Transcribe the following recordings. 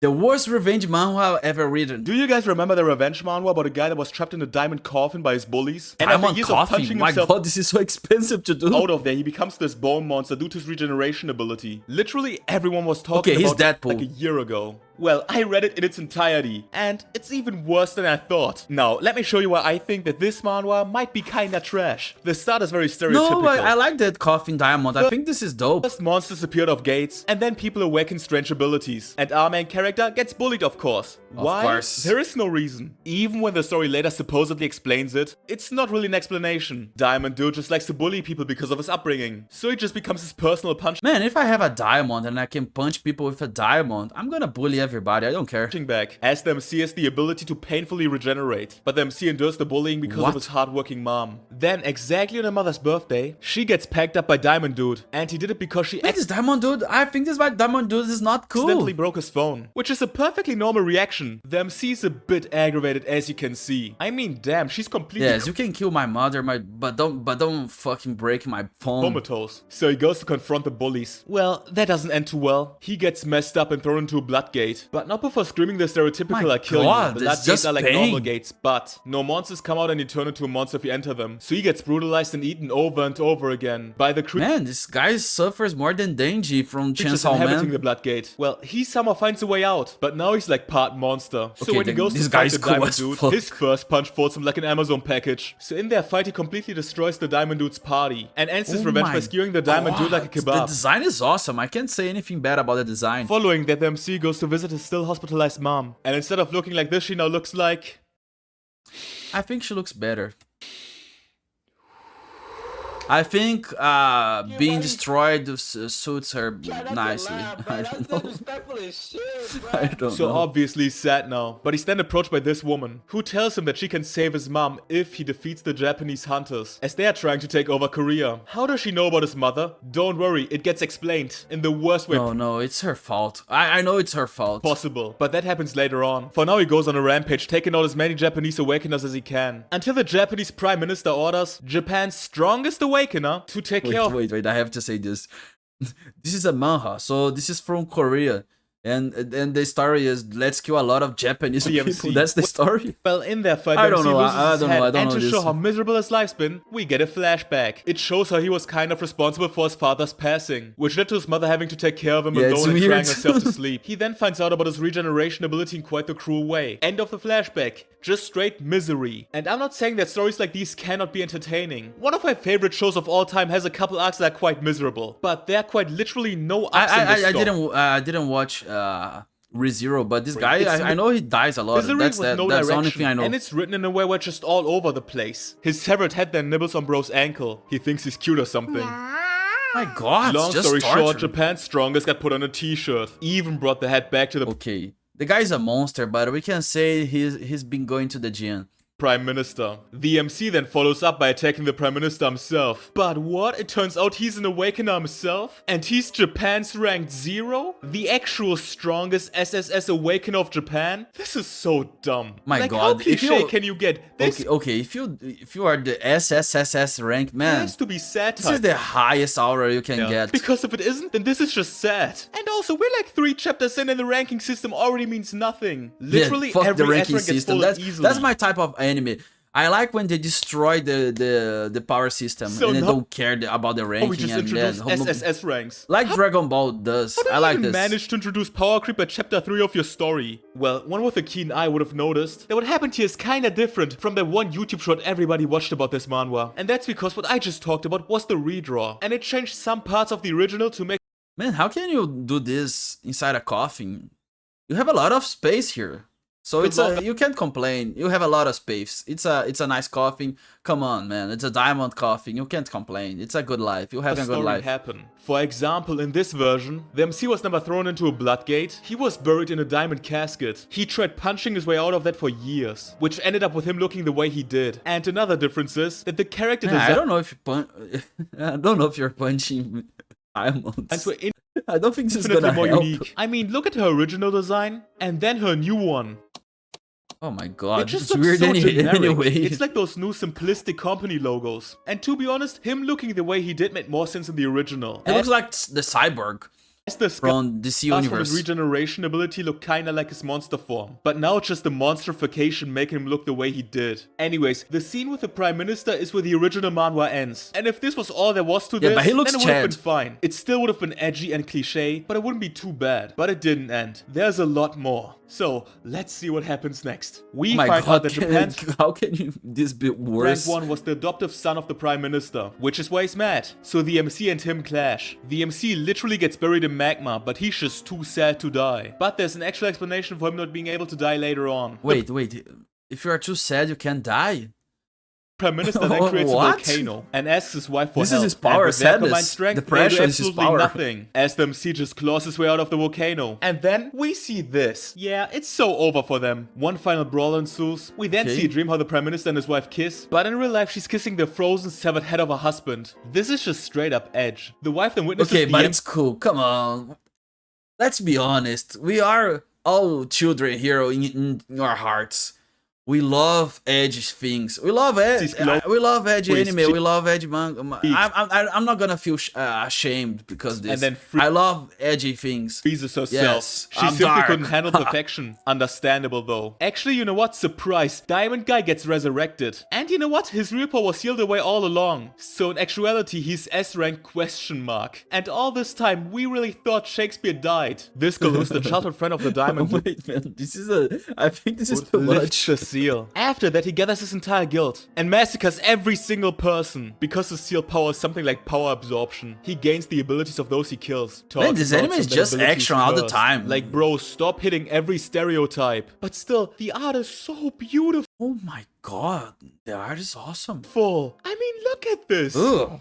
The worst revenge manhwa ever written. Do you guys remember the revenge manhwa about a guy that was trapped in a diamond coffin by his bullies? And after Diamond years of coffin? punching My himself god, this is so expensive to do. out of there, he becomes this bone monster due to his regeneration ability. Literally everyone was talking Okay, he's about it Deadpool. like a year ago. Well, I read it in its entirety, and it's even worse than I thought. Now, let me show you why I think that this manhwa might be kinda trash. The start is very stereotypical. No, I like that coffin diamond. I think this is dope. First, monsters appeared off gates, and then people awaken strange abilities. And our main character gets bullied, of course. Why? course. There is no reason. Even when the story later supposedly explains it, it's not really an explanation. Diamond Dude just likes to bully people because of his upbringing. So he just becomes his personal punching Man, if I have a diamond and I can punch people with a diamond, I'm gonna bully everybody. I don't care. bag, as the MC has the ability to painfully regenerate. But the MC endures the bullying because What? of his hardworking mom. Then, exactly on her mother's birthday, she gets packed up by Diamond Dude. And he did it because she Wait, this diamond dude, I think this diamond dude is not cool. accidentally broke his phone, which is a perfectly normal reaction. The MC is a bit aggravated, as you can see. I mean, damn, she's completely Yes, you can kill my mother, but don't fucking break my phone. comatose. So he goes to confront the bullies. Well, that doesn't end too well. He gets messed up and thrown into a blood gate. But not before screaming the stereotypical My "I kill God, you." The blood it's gates just are like pain. normal gates, but no monsters come out and you turn into a monster if you enter them. So he gets brutalized and eaten over and over again by the creatures Man, this guy suffers more than Denji from Chainsaw inhabiting Man. the blood gate. Well, he somehow finds a way out, but now he's like part monster. So Okay, when he then goes this to fight guy's the cool Diamond as Dude, fuck. his first punch falls him like an Amazon package. So in their fight, he completely destroys the Diamond Dude's party and ends his Oh revenge my by skewering the Diamond Dude like a God, The kebab. design is awesome. I can't say anything bad about the design. Following that, the MC goes to visit his still hospitalized mom. And instead of looking like this, she now looks like... I think she looks better. I think being destroyed suits her nicely. I don't know. I don't So know. obviously he's sad now. But he's then approached by this woman, who tells him that she can save his mom if he defeats the Japanese hunters, as they are trying to take over Korea. How does she know about his mother? Don't worry, it gets explained in the worst way No, it's her fault. I know it's her fault. possible, but that happens later on. For now, he goes on a rampage, taking out as many Japanese awakeners as he can, until the Japanese Prime Minister orders Japan's strongest awakener to take care of Wait, I have to say this. This is a manhwa, so this is from Korea. And the story is, let's kill a lot of Japanese The people. MC. That's the story. Well, in their fight, I the don't MC know, loses I his don't know, head, I don't and know to this. show how miserable his life's been, we get a flashback. It shows how he was kind of responsible for his father's passing, which led to his mother having to take care of him Yeah, it's alone and weird. crying herself to sleep. He then finds out about his regeneration ability in quite the cruel way. End of the flashback. Just straight misery. And I'm not saying that stories like these cannot be entertaining. One of my favorite shows of all time has a couple arcs that are quite miserable, but there are quite literally no ups in this story. I didn't watch ReZero, but this guy, It's I know he dies a lot. Misery That's with no that's the only direction, thing I know. and it's written in a way where it's just all over the place. His severed head then nibbles on bro's ankle. He thinks he's cute or something. My God, Long it's just story short, torture. Japan's strongest got put on a t-shirt. Even brought the head back to the Okay, the guy's a monster, but we can say he's been going to the gym. Prime Minister. The MC then follows up by attacking the Prime Minister himself. But what? It turns out he's an awakener himself? And he's Japan's ranked 0? The actual strongest SSS awakener of Japan? This is so dumb. My like, God, how if cliche you- can you get? This Okay, if you are the SSSS rank, man, has to be satire. this is the highest aura you can get. Because if it isn't, then this is just sad. And also, we're like 3 chapters in and the ranking system already means nothing. Literally, yeah, fuck every the ranking S rank gets system. pulled easily. That's my type of anime. I like when they destroy the power system So and they now- don't care about the ranking we just and introduced then SSS ranks. like Dragon Ball does. How do I you like even this. manage to introduce power creep at chapter 3 of your story? Well, one with a keen eye would have noticed that what happened here is kinda different from the one YouTube short everybody watched about this manhwa. And that's because what I just talked about was the redraw. And it changed some parts of the original to make Man, how can you do this inside a coffin? You have a lot of space here. So Good luck. you can't complain. You have a lot of space. It's a nice coffin. Come on, man. It's a diamond coffin. You can't complain. It's a good life. You're having a good story life. happen. For example, in this version, the MC was never thrown into a blood gate. He was buried in a diamond casket. He tried punching his way out of that for years, which ended up with him looking the way he did. And another difference is that the character Man, I design don't know if I don't know if you're punching diamonds. were I don't think this is infinitely gonna more help. unique. I mean, look at her original design and then her new one. Oh my God, It just it's looks weird so generic. anyway. It's like those new simplistic company logos. And to be honest, him looking the way he did made more sense in the original. It looks like the cyborg. this from DC from his universe. regeneration ability looked kinda like his monster form, but now it's just the monstrification making him look the way he did. Anyways, the scene with the Prime Minister is where the original manhwa ends, and if this was all there was to Yeah, this, but he looks then it would have been Chad. fine. It still would have been edgy and cliche, but it wouldn't be too bad. But it didn't end. There's a lot more. So, let's see what happens next. We Oh my find out god, that Japan's how can you this be Rank worse? 1 was the adoptive son of the Prime Minister, which is why he's mad. So the MC and him clash. The MC literally gets buried in magma, but he's just too sad to die. But there's an actual explanation for him not being able to die later on. Wait, if you are too sad, you can't die? Prime Minister then creates a What? volcano and asks his wife for This help. is his power, and with their combined sadness. strength, Depression they do is his absolutely power. nothing. As the MC just claws his way out of the volcano. And then we see this. Yeah, it's so over for them. One final brawl ensues. We then Okay. see a dream how the Prime Minister and his wife kiss, but in real life she's kissing the frozen severed head of her husband. This is just straight up edge. The wife then witnesses Okay, the but end- it's cool. Come on. Let's be honest. We are all children here in our hearts. We love edgy things. We love edgy Please, anime. We love edgy manga. I'm not gonna feel ashamed because this. And then I love edgy things. freezes herself. Yes, She I'm simply dark. couldn't handle perfection. Understandable though. Actually, you know what? Surprise! Diamond Guy gets resurrected. And you know what? His real power was sealed away all along. So in actuality, he's S-rank ? And all this time, we really thought Shakespeare died. This girl who's the childhood friend of the Diamond Wait, man, I think this is would too lift much. the seal. After that, he gathers his entire guild and massacres every single person. Because his seal power is something like power absorption, he gains the abilities of those he kills. Man, this anime is just action all the time. Like, bro, stop hitting every stereotype. But still, the art is so beautiful. Oh my god, the art is awesome. I mean, look at this. Ugh.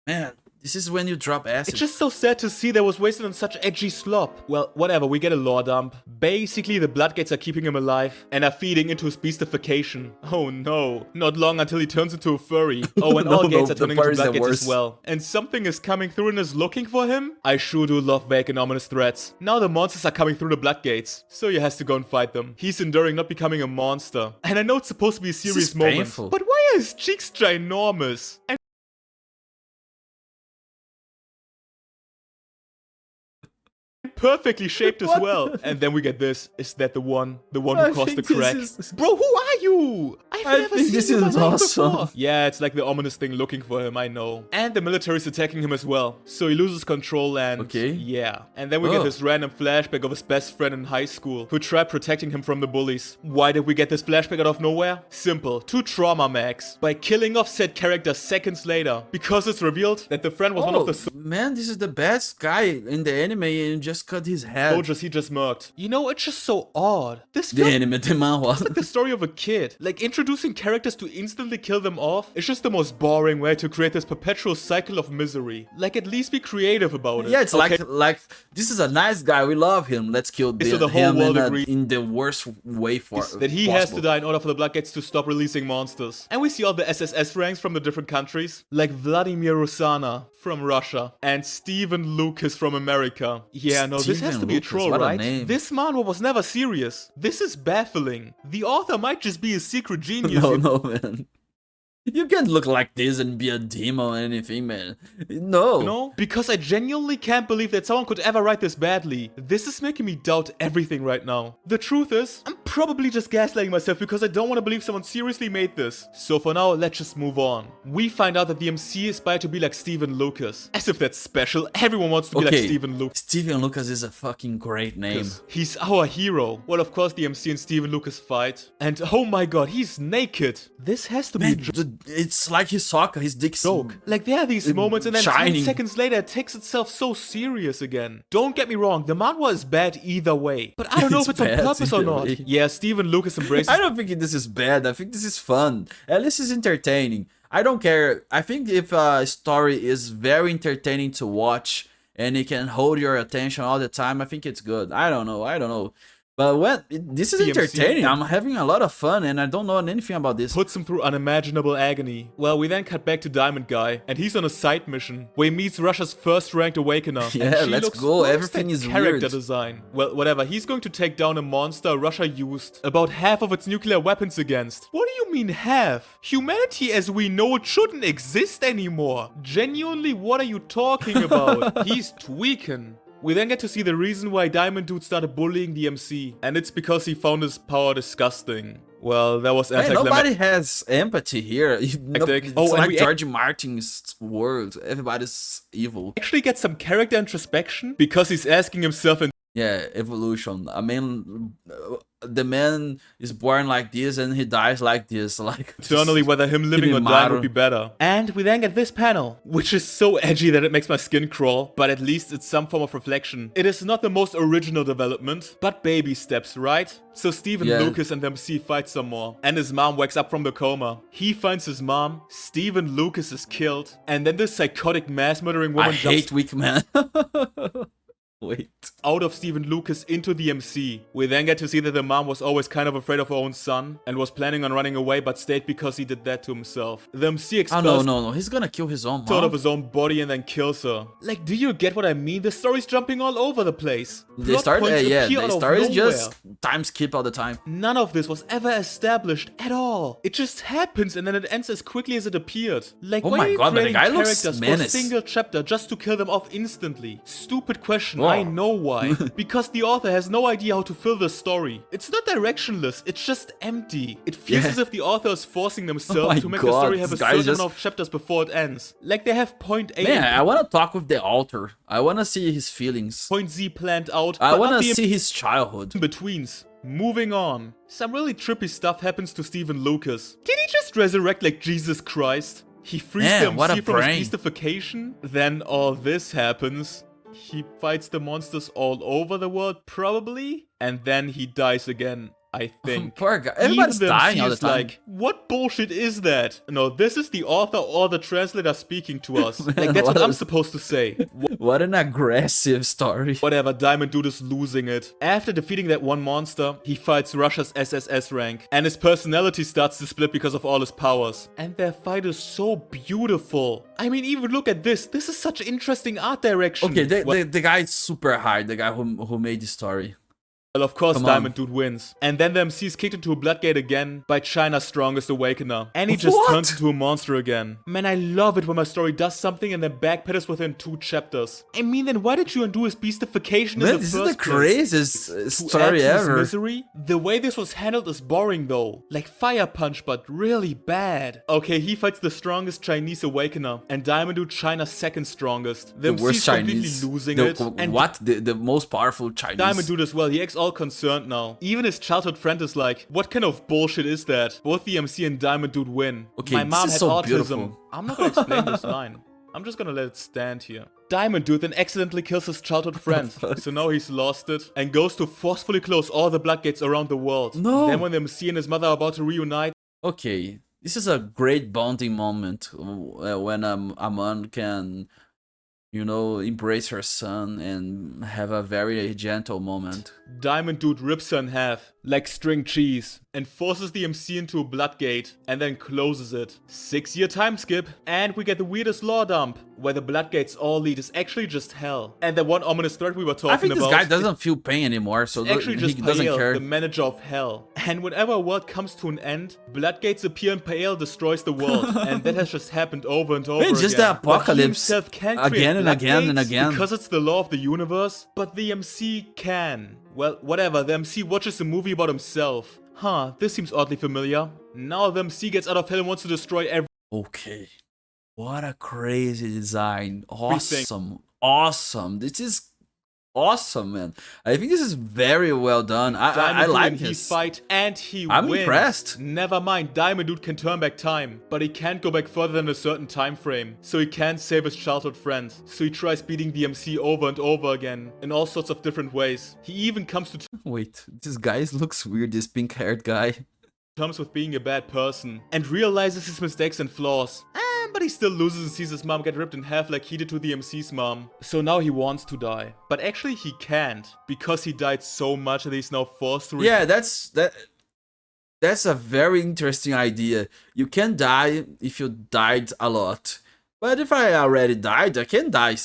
Man, this is when you drop acid. It's just so sad to see that was wasted on such edgy slop. Well, whatever, we get a lore dump. Basically, the Bloodgates are keeping him alive and are feeding into his beastification. Oh no, not long until he turns into a furry. Oh, and all gates are turning into Bloodgates as well. And something is coming through and is looking for him? I sure do love vague and ominous threats. Now the monsters are coming through the Bloodgates, so he has to go and fight them. He's enduring not becoming a monster. And I know it's supposed to be a serious moment, painful. but why are his cheeks ginormous? And perfectly shaped as well. And then we get this. Is that the one who caused the crack? Bro, who are you? I've never think seen this you in my is life awesome. before. Yeah, it's like the ominous thing looking for him, I know. And the military's attacking him as well. So he loses control and... Okay. Yeah. And then we get this random flashback of his best friend in high school who tried protecting him from the bullies. Why did we get this flashback out of nowhere? Simple. 2 trauma max. By killing off said character seconds later. Because it's revealed that the friend was one of the man, this is the best guy in the anime and just cut his head. soldiers he just murked. You know, it's just so odd. This The feels anime, the manhwa. like the story of a kid. Like, introducing characters to instantly kill them off is just the most boring way to create this perpetual cycle of misery. Like, at least be creative about it. Yeah, it's okay? like this is a nice guy. We love him. Let's kill So the whole him world agrees in the worst way for that he has to possible. die in order for the Bloodgates to stop releasing monsters. And we see all the SSS ranks from the different countries, like Vladimir Rusana from Russia and Steven Lucas from America. Yeah, no, this has Steven to be a Lucas, troll, what a right? name. This manhwa was never serious. This is baffling. The author might just be a secret genius. No, man. You can't look like this and be a demon or anything, man. No. No, because I genuinely can't believe that someone could ever write this badly. This is making me doubt everything right now. The truth is, I'm probably just gaslighting myself because I don't want to believe someone seriously made this. So for now, let's just move on. We find out that the MC aspired to be like Steven Lucas. As if that's special, everyone wants to be like Steven Lucas. Steven Lucas is a fucking great name. He's our hero. Well, of course, the MC and Steven Lucas fight. And oh my god, he's naked. This has to be a Man, it's like his soccer, his dick's joke. Like, there are these moments and then 10 shining. seconds later it takes itself so serious again. Don't get me wrong, the manhwa is bad either way. But I don't know if it's on bad purpose or either not. way. Yeah, Steven Lucas embraces I don't think this is bad. I think this is fun. At least it's entertaining. I don't care. I think if a story is very entertaining to watch and it can hold your attention all the time, I think it's good. I don't know. But this is DMC entertaining. I'm having a lot of fun, and I don't know anything about this. puts him through unimaginable agony. Well, we then cut back to Diamond Guy, and he's on a side mission where he meets Russia's first ranked Awakener. Yeah, and she let's looks, go. what is Everything that is character weird. design. Well, whatever. He's going to take down a monster Russia used about half of its nuclear weapons against. What do you mean half? Humanity as we know it shouldn't exist anymore. Genuinely, what are you talking about? He's tweaking. We then get to see the reason why Diamond Dude started bullying the MC, and it's because he found his power disgusting. Well, that was Hey, anticlimactic. nobody has empathy here. It's Oh, and like we George Martin's world. Everybody's evil. Actually get some character introspection because he's asking himself in Yeah, evolution. I mean, the man is born like this and he dies like this. Like eternally whether him living or didn't dying matter. would be better. And we then get this panel, which is so edgy that it makes my skin crawl, but at least it's some form of reflection. It is not the most original development, but baby steps, right? So Stephen Yeah. Lucas and MC fight some more, and his mom wakes up from the coma. He finds his mom, Stephen Lucas is killed, and then this psychotic mass murdering woman I jumps hate weak men. Wait. out of Stephen Lucas into the MC. We then get to see that the mom was always kind of afraid of her own son and was planning on running away but stayed because he did that to himself. The MC Oh expels no, he's gonna kill his own out mom. of his own body and then kills her. Like, do you get what I mean? The story's jumping all over the place. They Plot start, points yeah, appear the out of story is nowhere. just time skip all the time. None of this was ever established at all. It just happens and then it ends as quickly as it appeared. Like, Oh why my are you God, but the creating guy looks characters for a menace. single chapter just to kill them off instantly? Stupid question, Oh. I know why. Because the author has no idea how to fill the story. It's not directionless, it's just empty. It feels Yeah. as if the author is forcing Oh themselves my to make the God, story have a this guy certain just- amount of chapters before it ends. Like they have point A Man, and I wanna talk with the author. I wanna see his feelings. point Z planned out, I but wanna not the see his childhood. in-betweens. Moving on. Some really trippy stuff happens to Stephen Lucas. Did he just resurrect like Jesus Christ? He frees Man, the what a MC from his brain. beastification? Then all this happens. He fights the monsters all over the world, probably? And then he dies again, I think. Poor guy. Everybody's Even the dying MC all the is time. like, what bullshit is that? No, this is the author or the translator speaking to us. Man, Like, that's what what I'm a- supposed to say. What an aggressive story. Whatever, Diamond Dude is losing it. After defeating that one monster, he fights Russia's SSS rank, and his personality starts to split because of all his powers. And their fight is so beautiful. I mean, even look at this. This is such interesting art direction. Okay, Well, the guy is super hard, the guy who made the story. Well, of course, Come on. Diamond Dude wins. And then the MC is kicked into a Bloodgate again by China's strongest awakener. And he just What? turns into a monster again. Man, I love it when my story does something and then backpedals within 2 chapters. I mean, then why did you undo his beastification in Man, the this first is the place? craziest To add story to his ever. misery? The way this was handled is boring though. Like Fire Punch, but really bad. Okay, he fights the strongest Chinese awakener. And Diamond Dude, China's second strongest. The The MC worst is completely Chinese. losing The- it. And what? The most powerful Chinese. Diamond Dude as well, he acts all concerned now. Even his childhood friend is like, what kind of bullshit is that? Both the MC and Diamond Dude win. Okay, My this mom is had so autism. beautiful. I'm not gonna explain this line. I'm just gonna let it stand here. Diamond Dude then accidentally kills his childhood friend. So now he's lost it and goes to forcefully close all the bloodgates around the world. No. Then when the MC and his mother are about to reunite, Okay, this is a great bonding moment when a man can, you know, embrace her son and have a very gentle moment. Diamond Dude rips her in half, like string cheese, and forces the MC into a bloodgate, and then closes it. 6-year time skip, and we get the weirdest lore dump, where the bloodgates all lead is actually just hell. And the one ominous threat we were talking I think this about guy doesn't feel pain anymore, so is actually he just doesn't Pael, care. the manager of hell. And whenever a world comes to an end, bloodgates appear and Pael destroys the world. And that has just happened over and over It's again. just the But he apocalypse himself can't create again and again and bloodgates again. because it's the law of the universe, but the MC can. Well, whatever, the MC watches a movie about himself. Huh, this seems oddly familiar. Now the MC gets out of hell and wants to destroy everything. Okay. What a crazy design. Awesome. Awesome. This is awesome, man. I think this is very well done. I Diamond Dude like and he this. fight and he I'm wins. impressed. Never mind, Diamond Dude can turn back time, but he can't go back further than a certain time frame. So he can't save his childhood friend. So he tries beating the MC over and over again in all sorts of different ways. He even comes to Wait, this guy looks weird, this pink-haired guy. terms with being a bad person and realizes his mistakes and flaws. but he still loses and sees his mom get ripped in half like he did to the MC's mom. So now he wants to die. But actually he can't, because he died so much that he's now forced to... Yeah, that's a very interesting idea. You can die if you died a lot. But if I already died, I can die.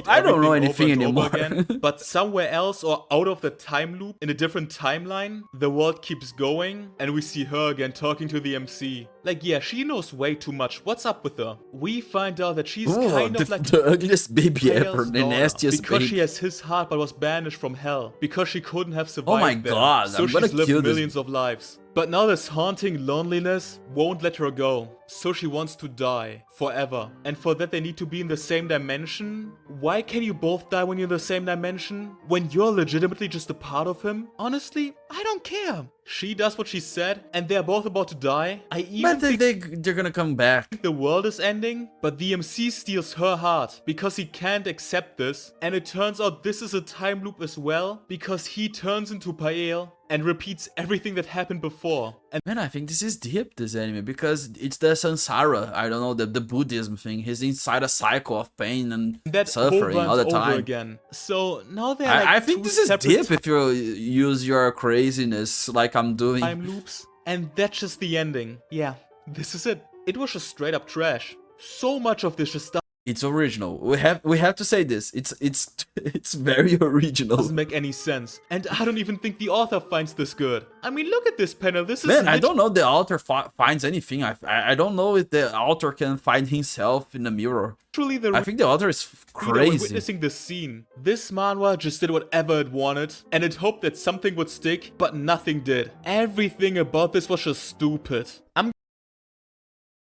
I don't know anything anymore. Again, but somewhere else or out of the time loop, in a different timeline, the world keeps going and we see her again talking to the MC. Like, yeah, she knows way too much. What's up with her? We find out that she's kind of like the ugliest baby ever, the nastiest because baby. she has his heart but was banished from hell. Because she couldn't have survived. Oh my there. god, so I'm gonna she's lived kill millions of lives. But now this haunting loneliness won't let her go. So she wants to die forever. And for that they need to be in the same dimension. Why can you both die when you're in the same dimension? When you're legitimately just a part of him? Honestly, I don't care. She does what she said, and they're both about to die. I even But they're gonna come back. the world is ending, but the MC steals her heart because he can't accept this. And it turns out this is a time loop as well, because he turns into Pael and repeats everything that happened before. And Man, I think this is deep, this anime, because it's the samsara, I don't know, the Buddhism thing. He's inside a cycle of pain and that suffering all the time. again. So now they're I think this is deep if you use your craziness like I'm doing. Time loops, and that's just the ending. Yeah, this is it. It was just straight up trash. So much of this just It's original. We have to say this. It's very original. doesn't make any sense, and I don't even think the author finds this good. I mean, look at this panel. This is Man, I don't know if the author finds anything. I don't know if the author can find himself in the mirror. Truly, the I think the author is we're crazy. witnessing this scene. This manhwa just did whatever it wanted, and it hoped that something would stick, but nothing did. Everything about this was just stupid.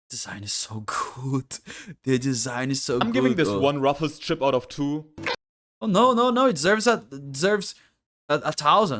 Design is so good. The design is so good. I'm giving this one Ruffles chip out of 2. Oh no! It deserves a 1,000.